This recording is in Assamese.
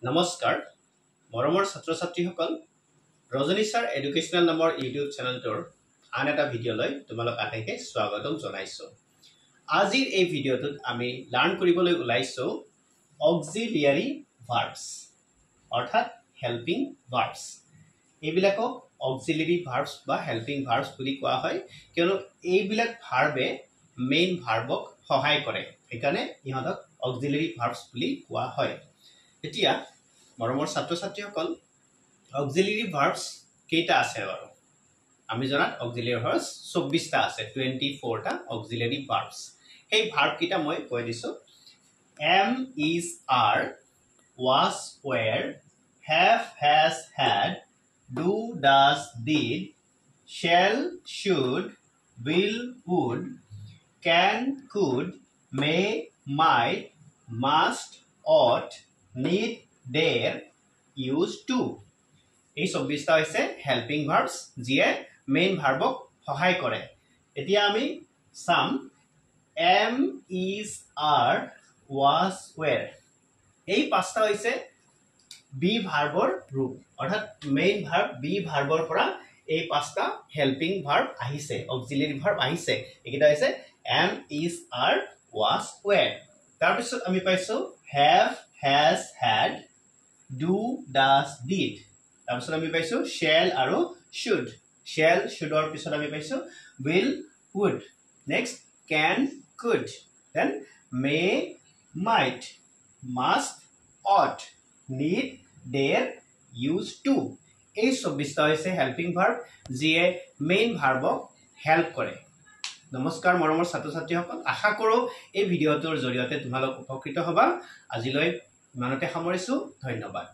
নমস্কাৰ মৰমৰ ছাত্ৰ ছাত্ৰীসকল ৰজনী ছাৰ এডুকেশ্যনেল নামৰ ইউটিউব চেনেলটোৰ আন এটা ভিডিঅ'লৈ তোমালোক আটাইকে স্বাগতম জনাইছো। আজিৰ এই ভিডিঅ'টোত আমি লাৰ্ণ কৰিবলৈ ওলাইছো অক্সিলিয়াৰী ভাৰ্বছ অৰ্থাৎ হেল্পিং ভাৰ্বছ। এইবিলাকক অক্সিলিয়াৰী ভাৰ্বছ বা হেল্পিং ভাৰ্বছ বুলি কোৱা হয় কিয়নো এইবিলাক ভাৰ্বে মেইন ভাৰ্বক সহায় কৰে, সেইকাৰণে ইহঁতক অক্সিলিয়াৰী ভাৰ্বছ বুলি কোৱা হয়। এতিয়া মৰমৰ ছাত্ৰ ছাত্ৰীসকল অক্সিলিয়াৰী ভাৰ্বছ কেইটা আছে বাৰু? আমি জনাত অক্সিলিয়াৰী ভাৰ্বছ 24টা আছে, 24টা অক্সিলিয়াৰী ভাৰ্বছ। সেই ভাৰ্ব কেইটা মই কৈ দিছো। Am is are, was were, have has had, do does did, shall should, will would, can could, may might, must ought, need dare, used to। এই 24টা হৈছে হেল্পিং ভাৰ্বছ যিয়ে মেইন ভাৰ্বক সহায় কৰে। এতিয়া আমি চাম am is are, was were। এই পাঁচটা হৈছে বি ভাৰ্বৰ ৰূপ, অৰ্থাৎ মেইন ভাৰ্ব বি ভাৰ্বৰ পৰা এই পাঁচটা হেল্পিং ভাৰ্ব আহিছে, অক্সিলিয়াৰী ভাৰ্ব আহিছে। এইকেইটা হৈছে am is are, was were। তাৰপিছত আমি পাইছো have has had, do does did। তাৰপিছত আমি পাইছো shall আৰু should। shall shouldৰ পিছত আমি পাইছো will would। Next can could, then may might, must ought, need dare, used to। এই 24টা হৈছে হেল্পিং ভাৰ্ব যিয়ে মেইন ভাৰ্বক হেল্প কৰে। নমস্কাৰ মৰমৰ ছাত্ৰ ছাত্ৰীসকল, আশা কৰোঁ এই ভিডিঅ'টোৰ জৰিয়তে তোমালোক উপকৃত হ'বা। আজিলৈ ইমানতে সামৰিছো, ধন্যবাদ।